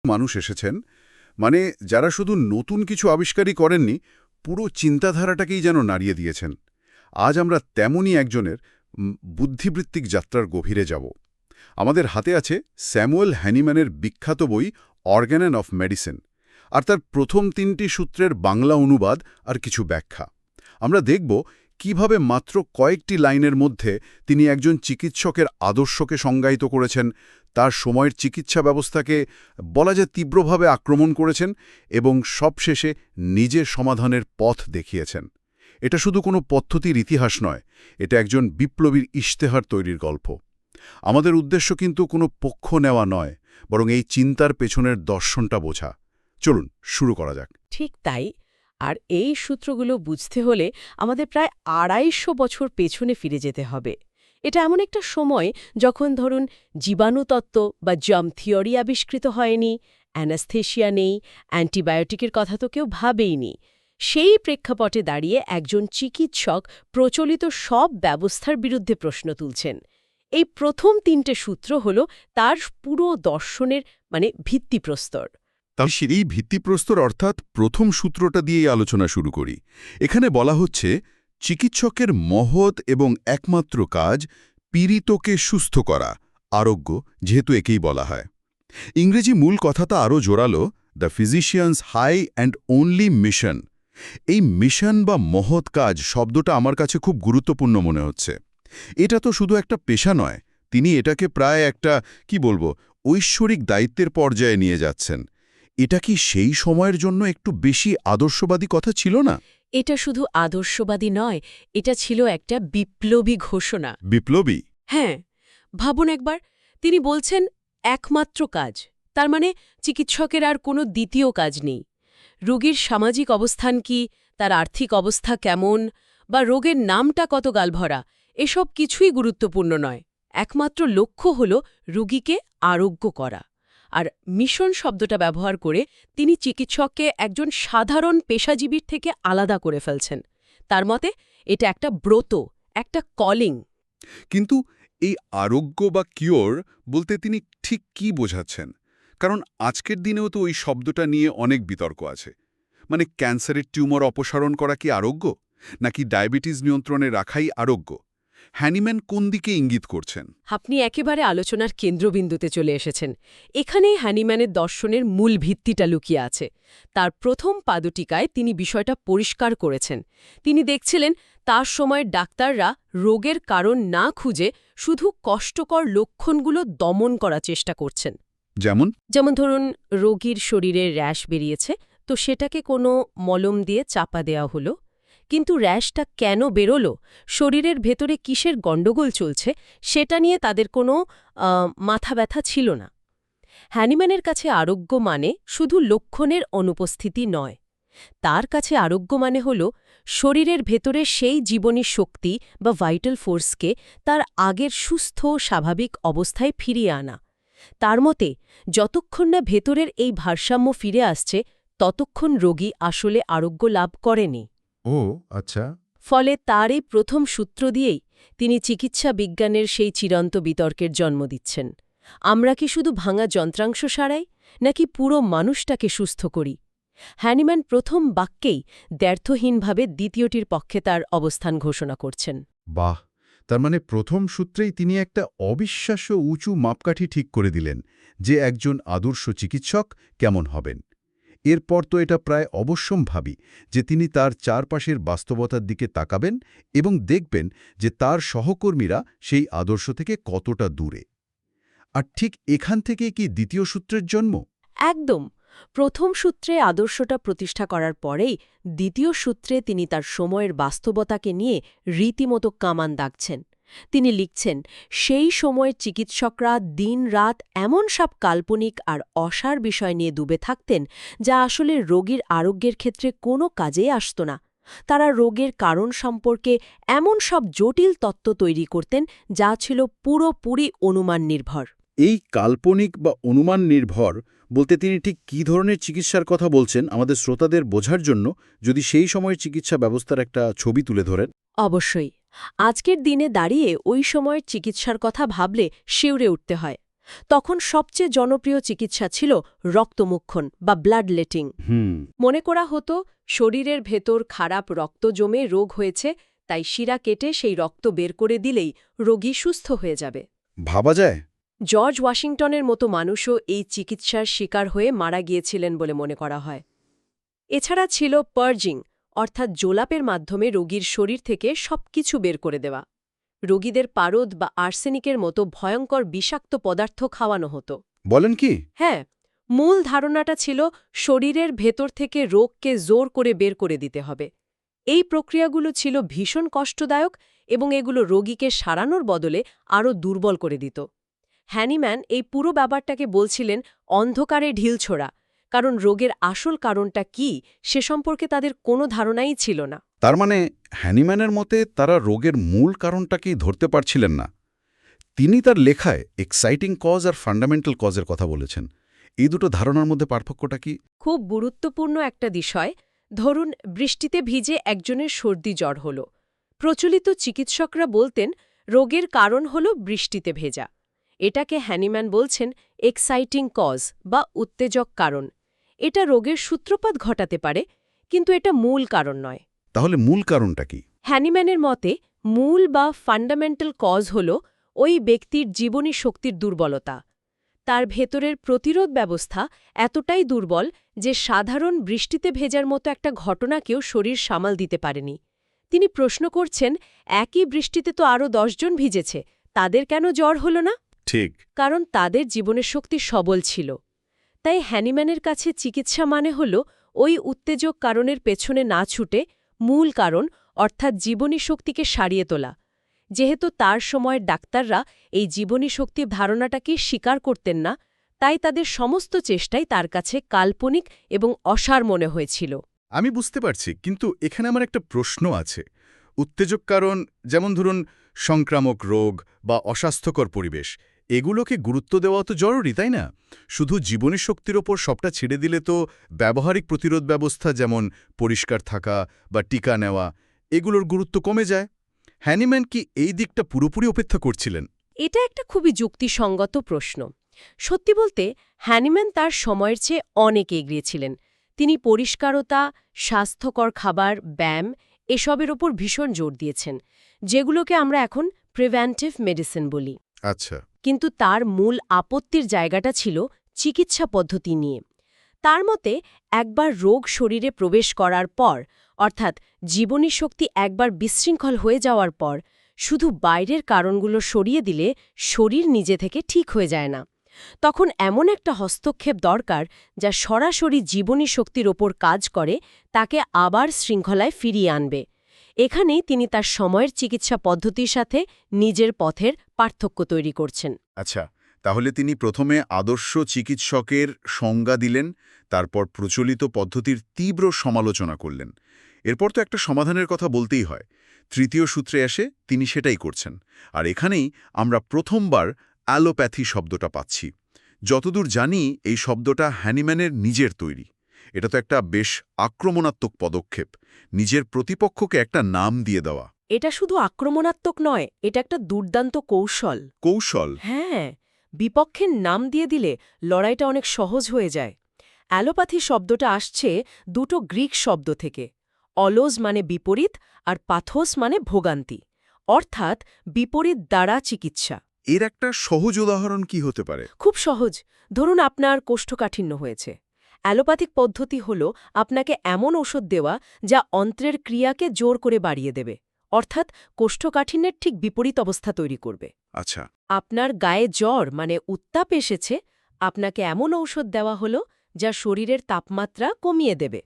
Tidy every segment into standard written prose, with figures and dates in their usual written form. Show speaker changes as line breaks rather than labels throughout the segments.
মানুষ এসেছেন, মানে যারা শুধু নতুন কিছু আবিষ্কারই করেননি, পুরো চিন্তাধারাটাকেই যেন নাড়িয়ে দিয়েছেন। আজ আমরা তেমনই একজনের বুদ্ধিবৃত্তিক যাত্রার গভীরে যাব। আমাদের হাতে আছে স্যামুয়েল হ্যানিম্যানের বিখ্যাত বই অর্গান অফ মেডিসিন, আর তার প্রথম ৩টি সূত্রের বাংলা অনুবাদ আর কিছু ব্যাখ্যা। আমরা দেখব কিভাবে মাত্র কয়েকটি লাইনের মধ্যে তিনি একজন চিকিৎসকের আদর্শকে সংজ্ঞায়িত করেছেন, তার সময়ের চিকিৎসা ব্যবস্থাকে বলা যায় তীব্রভাবে আক্রমণ করেছেন এবং সবশেষে নিজের সমাধানের পথ দেখিয়েছেন। এটা শুধু কোনো পদ্ধতির ইতিহাস নয়, এটা একজন বিপ্লবীর ইশতেহার তৈরির গল্প। আমাদের উদ্দেশ্য কিন্তু কোনো পক্ষ নেওয়া নয়, বরং এই চিন্তার পেছনের দর্শনটা বোঝা। চলুন শুরু করা যাক।
ঠিক তাই। আর এই সূত্রগুলো বুঝতে হলে আমাদের প্রায় ২৫০ বছর পেছনে ফিরে যেতে হবে। এটা এমন একটা সময় যখন ধরুন জীবাণুতত্ত্ব বা জার্ম থিওরি আবিষ্কৃত হয়নি, অ্যানাস্থেশিয়া নেই, অ্যান্টিবায়োটিকের কথা তো কেউ ভাবেইনি। সেই প্রেক্ষাপটে দাঁড়িয়ে একজন চিকিৎসক প্রচলিত সব ব্যবস্থার বিরুদ্ধে প্রশ্ন তুলছেন। এই প্রথম ৩টে সূত্র হল তার পুরো দর্শনের ভিত্তিপ্রস্তর।
তাহলে সেই ভিত্তিপ্রস্তর অর্থাৎ প্রথম সূত্রটা দিয়েই আলোচনা শুরু করি। এখানে বলা হচ্ছে চিকিৎসকের মহৎ এবং একমাত্র কাজ পীড়িতকে সুস্থ করা, আরোগ্য, যেহেতু একেই বলা হয়। ইংরেজি মূল কথাটা আরও জোরালো, the physician's high and only mission. এই মিশন বা মহৎ কাজ শব্দটা আমার কাছে খুব গুরুত্বপূর্ণ মনে হচ্ছে। এটা তো শুধু একটা পেশা নয়, তিনি এটাকে প্রায় একটা ঐশ্বরিক দায়িত্বের পর্যায়ে নিয়ে যাচ্ছেন। এটা কি সেই সময়ের জন্য একটু বেশি আদর্শবাদী কথা ছিল না?
এটা শুধু আদর্শবাদী নয়, এটা ছিল একটা বিপ্লবী ঘোষণা।
বিপ্লবী?
হ্যাঁ, ভাবুন একবার, তিনি বলছেন একমাত্র কাজ, তার মানে চিকিৎসকের আর কোনো দ্বিতীয় কাজ নেই। রোগীর সামাজিক অবস্থান কি, তার আর্থিক অবস্থা কেমন, বা রোগের নামটা কত গালভরা, এসব কিছুই গুরুত্বপূর্ণ নয়। একমাত্র লক্ষ্য হল রোগীকে আরোগ্য করা। আর মিশন শব্দটা ব্যবহার করে তিনি চিকিৎসককে একজন সাধারণ পেশাজীবীর থেকে আলাদা করে ফেলছেন। তার মতে এটা একটা ব্রত, একটা কলিং।
কিন্তু এই আরোগ্য বা কিওর বলতে তিনি ঠিক কি বোঝাচ্ছেন? কারণ আজকের দিনেও তো ওই শব্দটা নিয়ে অনেক বিতর্ক আছে। মানে ক্যান্সারের টিউমার অপসারণ করা কি আরোগ্য, নাকি ডায়াবেটিস নিয়ন্ত্রণে রাখাই আরোগ্য? হ্যানিম্যান কোন দিকে ইঙ্গিত করছেন?
আপনি একেবারে আলোচনার কেন্দ্রবিন্দুতে চলে এসেছেন। এখানেই হ্যানিম্যানের দর্শনের মূল ভিত্তিটা লুকিয়ে আছে। তার প্রথম পাদটিকায় তিনি বিষয়টা পরিষ্কার করেছেন। তিনি দেখছিলেন তার সময়ের ডাক্তাররা রোগের কারণ না খুঁজে শুধু কষ্টকর লক্ষণগুলো দমন করার চেষ্টা করছেন।
যেমন
ধরুন রোগীর শরীরে র্যাশ বেরিয়েছে, তো সেটাকে কোনো মলম দিয়ে চাপা দেওয়া হলো। কিন্তু র্যাশটা কেন বেরোলো, শরীরের ভেতরে কিসের গণ্ডগোল চলছে, সেটা নিয়ে তাদের কোনো মাথা ব্যথা ছিল না। হ্যানিম্যানের কাছে আরোগ্য মানে শুধু লক্ষণের অনুপস্থিতি নয়। তার কাছে আরোগ্য মানে হল শরীরের ভেতরে সেই জীবনী শক্তি বা ভাইটাল ফোর্সকে তার আগের সুস্থ স্বাভাবিক অবস্থায় ফিরিয়ে আনা। তার মতে যতক্ষণ না ভেতরের এই ভারসাম্য ফিরে আসছে, ততক্ষণ রোগী আসলে আরোগ্য লাভ করেনি।
ও আচ্ছা।
ফলে তার এই প্রথম সূত্র দিয়েই তিনি চিকিৎসা বিজ্ঞানের সেই চিরন্ত বিতর্কের জন্ম দিচ্ছেন। আমরা কি শুধু ভাঙা যন্ত্রাংশ সারাই, নাকি পুরো মানুষটাকে সুস্থ করি? হ্যানিম্যান প্রথম বাক্যেই দ্ব্যর্থহীনভাবে দ্বিতীয়টির পক্ষে তার অবস্থান ঘোষণা করছেন।
বাহ! তার মানে প্রথম সূত্রেই তিনি একটা অবিশ্বাস্য উঁচু মাপকাঠি ঠিক করে দিলেন যে একজন আদর্শ চিকিৎসক কেমন হবেন। এরপর তো এটা প্রায় অবশ্যম্ভাবী যে তিনি তার চারপাশের বাস্তবতার দিকে তাকাবেন এবং দেখবেন যে তার সহকর্মীরা সেই আদর্শ থেকে কতটা দূরে। আর ঠিক এখান থেকে কি দ্বিতীয় সূত্রের জন্ম?
একদম। প্রথম সূত্রে আদর্শটা প্রতিষ্ঠা করার পরেই দ্বিতীয় সূত্রে তিনি তার সময়ের বাস্তবতাকে নিয়ে রীতিমতো কামান দাগছেন। তিনি লিখছেন, সেই সময়ের চিকিৎসকরা দিন-রাত এমন সব কাল্পনিক আর অসার বিষয় নিয়ে ডুবে থাকতেন যা আসলে রোগীর আরোগ্যের ক্ষেত্রে কোনো কাজেই আসত না। তারা রোগের কারণ সম্পর্কে এমন সব জটিল তত্ত্ব তৈরি করতেন যা ছিল পুরোপুরি অনুমান নির্ভর।
এই কাল্পনিক বা অনুমান নির্ভর বলতে তিনি ঠিক কী ধরনের চিকিৎসার কথা বলছেন আমাদের শ্রোতাদের বোঝার জন্য যদি সেই সময়ের চিকিৎসা ব্যবস্থার একটা ছবি তুলে ধরেন?
অবশ্যই। আজকের দিনে দাঁড়িয়ে ওই সময়ের চিকিৎসার কথা ভাবলে শিউরে উঠতে হয়। তখন সবচেয়ে জনপ্রিয় চিকিৎসা ছিল রক্তমুক্ষণ বা ব্লাড লেটিং। মনে করা হতো শরীরের ভেতর খারাপ রক্ত জমে রোগ হয়েছে, তাই শিরা কেটে সেই রক্ত বের করে দিলেই রোগী সুস্থ হয়ে যাবে।
ভাবা যায়।
জর্জ ওয়াশিংটনের মতো মানুষও এই চিকিৎসার শিকার হয়ে মারা গিয়েছিলেন বলে মনে করা হয়। এছাড়া ছিল পার্জিং, অর্থাৎ জোলাপের মাধ্যমে রোগীর শরীর থেকে সবকিছু বের করে দেওয়া। রোগীদের পারদ বা আর্সেনিকের মতো ভয়ঙ্কর বিষাক্ত পদার্থ খাওয়ানো হতো।
বলেন কি?
হ্যাঁ, মূল ধারণাটা ছিল শরীরের ভেতর থেকে রোগকে জোর করে বের করে দিতে হবে। এই প্রক্রিয়াগুলো ছিল ভীষণ কষ্টদায়ক এবং এগুলো রোগীকে সারানোর বদলে আরও দুর্বল করে দিত। হ্যানিম্যান এই পুরো ব্যাপারটাকে বলছিলেন অন্ধকারে ঢিল ছোড়া, কারণ রোগের আসল কারণটা কি সে সম্পর্কে তাদের কোনো ধারণাই ছিল না।
তার মানে হ্যানিম্যানের মতে তারা রোগের মূল কারণটাকেই ধরতে পারছিলেন না। তিনি তার লেখায় এক্সাইটিং কজ আর ফান্ডামেন্টাল কজের কথা বলেছেন। এই দুটো ধারণার মধ্যে পার্থক্যটা কি?
খুব গুরুত্বপূর্ণ একটা বিষয়। ধরুন, বৃষ্টিতে ভিজে একজনের সর্দি জ্বর হল। প্রচলিত চিকিৎসকরা বলতেন রোগের কারণ হল বৃষ্টিতে ভেজা। এটাকে হ্যানিম্যান বলছেন এক্সাইটিং কজ বা উত্তেজক কারণ। এটা রোগের সূত্রপাত ঘটাতে পারে, কিন্তু এটা মূল কারণ নয়।
তাহলে মূল কারণটা কি?
হ্যানিম্যানের মতে মূল বা ফান্ডামেন্টাল কজ হল ওই ব্যক্তির জীবনী শক্তির দুর্বলতা। তার ভেতরের প্রতিরোধ ব্যবস্থা এতটাই দুর্বল যে সাধারণ বৃষ্টিতে ভেজার মতো একটা ঘটনাকেও শরীর সামাল দিতে পারেনি। তিনি প্রশ্ন করছেন, একই বৃষ্টিতে তো আরও 10 জন ভিজেছে, তাদের কেন জ্বর হল না?
ঠিক।
কারণ তাদের জীবনের শক্তি সবল ছিল। তাই হ্যানিম্যানের কাছে চিকিৎসা মানে হল ওই উত্তেজক কারণের পেছনে না ছুটে মূল কারণ অর্থাৎ জীবনী শক্তিকে সারিয়ে তোলা। যেহেতু তার সময়ের ডাক্তাররা এই জীবনী শক্তির ধারণাটাকে স্বীকার করতেন না, তাই তাদের সমস্ত চেষ্টাই তার কাছে কাল্পনিক এবং অসার মনে হয়েছিল।
আমি বুঝতে পারছি, কিন্তু এখানে আমার একটা প্রশ্ন আছে। উত্তেজক কারণ, যেমন ধরুন সংক্রামক রোগ বা অস্বাস্থ্যকর পরিবেশ, এগুলোকে গুরুত্ব দেওয়া তো জরুরি, তাই না? শুধু জীবনী শক্তির ওপর সবটা ছেড়ে দিলে তো ব্যবহারিক প্রতিরোধ ব্যবস্থা যেমন পরিষ্কার থাকা বা টিকা নেওয়া, এগুলোর গুরুত্ব কমে যায়। হ্যানিম্যান কি এই দিকটা পুরোপুরি উপেক্ষা করছিলেন?
এটা একটা খুবই যুক্তিসঙ্গত প্রশ্ন। সত্যি বলতে হ্যানিম্যান তার সময়ের চেয়ে অনেক এগিয়ে ছিলেন। তিনি পরিষ্কারতা, স্বাস্থ্যকর খাবার, ব্যায়াম এসবের ওপর ভীষণ জোর দিয়েছেন, যেগুলোকে আমরা এখন প্রিভেন্টিভ মেডিসিন বলি।
আচ্ছা।
কিন্তু তার মূল আপত্তির জায়গাটা ছিল চিকিৎসা পদ্ধতি নিয়ে। তার মতে একবার রোগ শরীরে প্রবেশ করার পর, অর্থাৎ জীবনী শক্তি একবার বিশৃঙ্খল হয়ে যাওয়ার পর, শুধু বাইরের কারণগুলো সরিয়ে দিলে শরীর নিজে থেকে ঠিক হয়ে যায় না। তখন এমন একটা হস্তক্ষেপ দরকার যা সরাসরি জীবনী শক্তির ওপর কাজ করে, তাকে আবার শৃঙ্খলায় ফিরিয়ে আনবে। এখানেই তিনি তার সময়ের চিকিৎসা পদ্ধতির সাথে নিজের পথের পার্থক্য তৈরি করছেন।
আচ্ছা, তাহলে তিনি প্রথমে আদর্শ চিকিৎসকের সংজ্ঞা দিলেন, তারপর প্রচলিত পদ্ধতির তীব্র সমালোচনা করলেন। এরপর তো একটা সমাধানের কথা বলতেই হয়। তৃতীয় সূত্রে এসে তিনি সেটাই করছেন। আর এখানেই আমরা প্রথমবার অ্যালোপ্যাথি শব্দটা পাচ্ছি। যতদূর জানি এই শব্দটা হ্যানিম্যানের নিজের তৈরি। এটা তো একটা বেশ আক্রমণাত্মক পদক্ষেপ, নিজের প্রতিপক্ষকে একটা নাম দিয়ে দেওয়া।
এটা শুধু আক্রমণাত্মক নয়, এটা একটা দুর্দান্ত কৌশল।
কৌশল?
হ্যাঁ, বিপক্ষের নাম দিয়ে দিলে লড়াইটা অনেক সহজ হয়ে যায়। অ্যালোপ্যাথি শব্দটা আসছে দুটো গ্রিক শব্দ থেকে। অলোজ মানে বিপরীত আর পাথোস মানে ভোগান্তি, অর্থাৎ বিপরীত দ্বারা চিকিৎসা।
এর একটা সহজ উদাহরণ কি হতে পারে?
খুব সহজ। ধরুন আপনার কোষ্ঠকাঠিন্য হয়েছে। অ্যালোপ্যাথিক পদ্ধতি হল আপনাকে এমন ওষুধ দেওয়া যা অন্ত্রের ক্রিয়াকে জোর করে বাড়িয়ে দেবে, অর্থাৎ কোষ্ঠকাঠিন্যের ঠিক বিপরীত অবস্থা তৈরি করবে।
আচ্ছা।
আপনার গায়ে জ্বর মানে উত্তাপ এসেছে, আপনাকে এমন ঔষধ দেওয়া হলো যা শরীরের তাপমাত্রা কমিয়ে দেবে।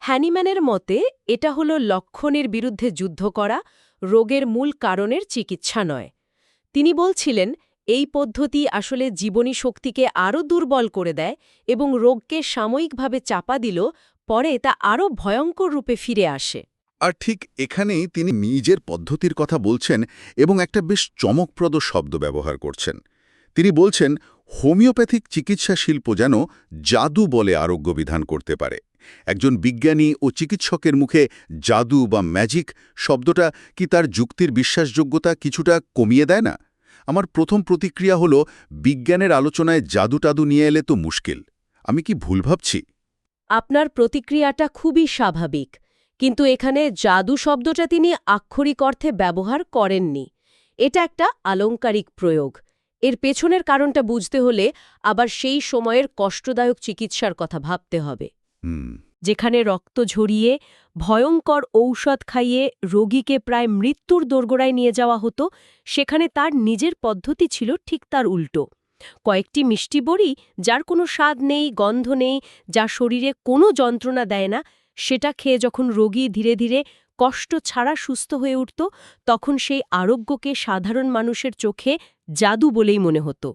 হ্যানিম্যানের মতে এটা হলো লক্ষণের বিরুদ্ধে যুদ্ধ করা, রোগের মূল কারণের চিকিৎসা নয়। তিনি বলছিলেন এই পদ্ধতি আসলে জীবনী শক্তিকে আরও দুর্বল করে দেয় এবং রোগকে সাময়িকভাবে চাপা দিল, পরে তা আরও ভয়ঙ্কর রূপে ফিরে আসে।
আর ঠিক এখানেই তিনি নিজের পদ্ধতির কথা বলছেন এবং একটা বেশ চমকপ্রদ শব্দ ব্যবহার করছেন। তিনি বলছেন হোমিওপ্যাথিক চিকিৎসা শিল্প যেন জাদু বলে আরোগ্য বিধান করতে পারে। একজন বিজ্ঞানী ও চিকিৎসকের মুখে জাদু বা ম্যাজিক শব্দটা কি তার যুক্তির বিশ্বাসযোগ্যতা কিছুটা কমিয়ে দেয় না? আমার প্রথম প্রতিক্রিয়া হলো বিজ্ঞানের আলোচনায় জাদু-টাদু নিয়ে এলে তো মুশকিল। আমি কি ভুল ভাবছি?
আপনার প্রতিক্রিয়াটা খুবই স্বাভাবিক, কিন্তু এখানে জাদু শব্দটা তিনি আক্ষরিক অর্থে ব্যবহার করেননি। এটা একটা আলংকারিক প্রয়োগ। এর পেছনের কারণটা বুঝতে হলে আবার সেই সময়ের কষ্টদায়ক চিকিৎসার কথা ভাবতে হবে।
হুম।
যেখানে রক্ত ঝরিয়ে ভয়ঙ্কর ঔষধ খাইয়ে রোগীকে প্রায় মৃত্যুর দোরগোড়ায় নিয়ে যাওয়া হতো, সেখানে তার নিজের পদ্ধতি ছিল ঠিক তার উল্টো। কয়েকটি মিষ্টি বড়ি, যার কোনো স্বাদ নেই, গন্ধ নেই, যা শরীরে কোনো যন্ত্রণা দেয় না, সেটা খেয়ে যখন রোগী ধীরে ধীরে কষ্ট ছাড়া সুস্থ হয়ে উঠত, তখন সেই আরোগ্যকে সাধারণ মানুষের চোখে জাদু বলেই মনে হতো।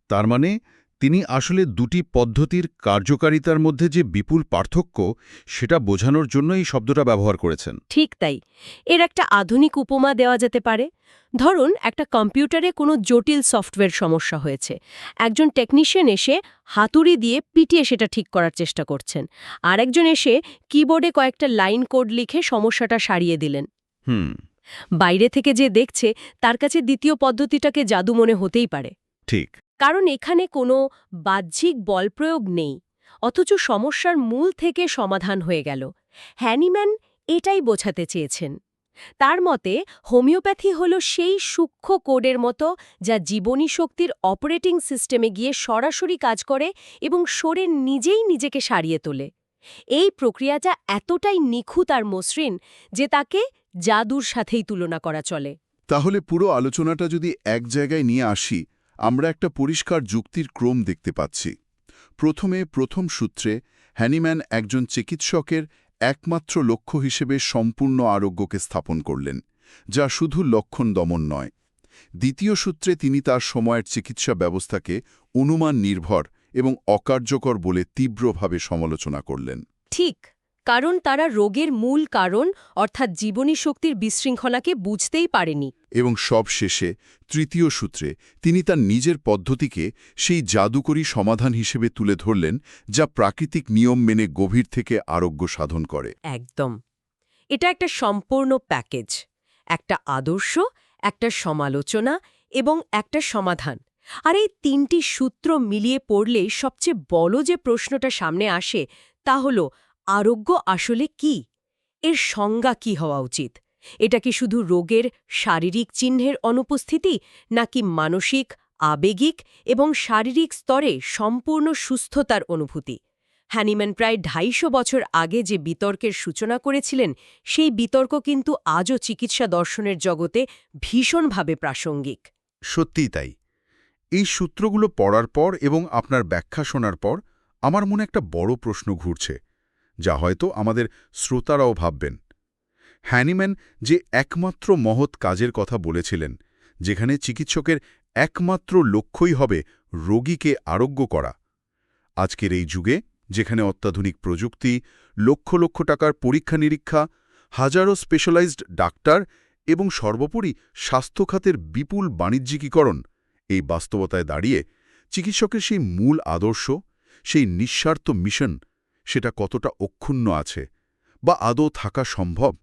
তার মানে তিনি আসলে দুটি পদ্ধতির কার্যকারিতার মধ্যে যে বিপুল পার্থক্য, সেটা বোঝানোর জন্য এই শব্দটা ব্যবহার করেছেন।
ঠিক তাই। এর একটা আধুনিক উপমা দেওয়া যেতে পারে। ধরুন, একটা কম্পিউটারে কোনো জটিল সফটওয়্যার সমস্যা হয়েছে। একজন টেকনিশিয়ান এসে হাতুড়ি দিয়ে পিটিয়ে সেটা ঠিক করার চেষ্টা করছেন, আর একজন এসে কিবোর্ডে কয়েকটা লাইন কোড লিখে সমস্যাটা সারিয়ে দিলেন।
হুম।
বাইরে থেকে যে দেখছে, তার কাছে দ্বিতীয় পদ্ধতিটাকে জাদু মনে হতেই পারে।
ঠিক।
কারণ এখানে কোনো বাহ্যিক বলপ্রয়োগ নেই, অথচ সমস্যার মূল থেকে সমাধান হয়ে গেল। হ্যানিম্যান এটাই বোঝাতে চেয়েছেন। তার মতে হোমিওপ্যাথি হল সেই সূক্ষ্ম কোডের মতো, যা জীবনী শক্তির অপারেটিং সিস্টেমে গিয়ে সরাসরি কাজ করে এবং শরীর নিজেই নিজেকে সারিয়ে তোলে। এই প্রক্রিয়াটা এতটাই নিখুঁত আর মসৃণ যে তাকে জাদুর সাথেই তুলনা করা চলে।
তাহলে পুরো আলোচনাটা যদি এক জায়গায় নিয়ে আসি, আমরা একটা পরিষ্কার যুক্তির ক্রম দেখতে পাচ্ছি। প্রথমে প্রথম সূত্রে হ্যানিম্যান একজন চিকিৎসকের একমাত্র লক্ষ্য হিসেবে সম্পূর্ণ আরোগ্যকে স্থাপন করলেন, যা শুধু লক্ষণ দমন নয়। দ্বিতীয় সূত্রে তিনি তার সময়ের চিকিৎসা ব্যবস্থাকে অনুমান নির্ভর এবং অকার্যকর বলে তীব্রভাবে সমালোচনা করলেন।
ঠিক, কারণ তারা রোগের মূল কারণ অর্থাৎ জীবনী শক্তির বিশৃঙ্খলাকে বুঝতেই পারেনি।
এবং সবশেষে তৃতীয় সূত্রে তিনি তার নিজের পদ্ধতিকে সেই জাদুকরী সমাধান হিসেবে তুলে ধরলেন, যা প্রাকৃতিক নিয়ম মেনে গভীর থেকে আরোগ্য সাধন করে।
একদম। এটা একটা সম্পূর্ণ প্যাকেজ, একটা আদর্শ, একটা সমালোচনা এবং একটা সমাধান। আর এই তিনটি সূত্র মিলিয়ে পড়লে সবচেয়ে বড় যে প্রশ্নটা সামনে আসে, তা হল আরোগ্য আসলে কি? এর সংজ্ঞা কি হওয়া উচিত? এটা কি শুধু রোগের শারীরিক চিহ্নের অনুপস্থিতি, নাকি মানসিক, আবেগিক এবং শারীরিক স্তরে সম্পূর্ণ সুস্থতার অনুভূতি? হ্যানিম্যান প্রায় ২৫০ বছর আগে যে বিতর্কের সূচনা করেছিলেন, সেই বিতর্ক কিন্তু আজও চিকিৎসা দর্শনের জগতে ভীষণভাবে প্রাসঙ্গিক।
সত্যিই তাই। এই সূত্রগুলো পড়ার পর এবং আপনার ব্যাখ্যা শোনার পর আমার মনে একটা বড় প্রশ্ন ঘুরছে, যা হয়তো আমাদের শ্রোতারাও ভাববেন। হ্যানিম্যান যে একমাত্র মহৎ কাজের কথা বলেছিলেন, যেখানে চিকিৎসকের একমাত্র লক্ষ্যই হবে রোগীকে আরোগ্য করা, আজকের এই যুগে যেখানে অত্যাধুনিক প্রযুক্তি, লক্ষ লক্ষ টাকার পরীক্ষা-নিরীক্ষা, হাজারো স্পেশালাইজড ডাক্তার এবং সর্বোপরি স্বাস্থ্যখাতের বিপুল বাণিজ্যিকীকরণ, এই বাস্তবতায় দাঁড়িয়ে চিকিৎসকের সেই মূল আদর্শ, সেই নিঃস্বার্থ মিশন, সেটা কতটা অক্ষুণ্ণ আছে বা আদৌ থাকা সম্ভব,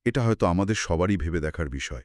এটা হয়তো আমাদের সবারই ভেবে দেখার বিষয়।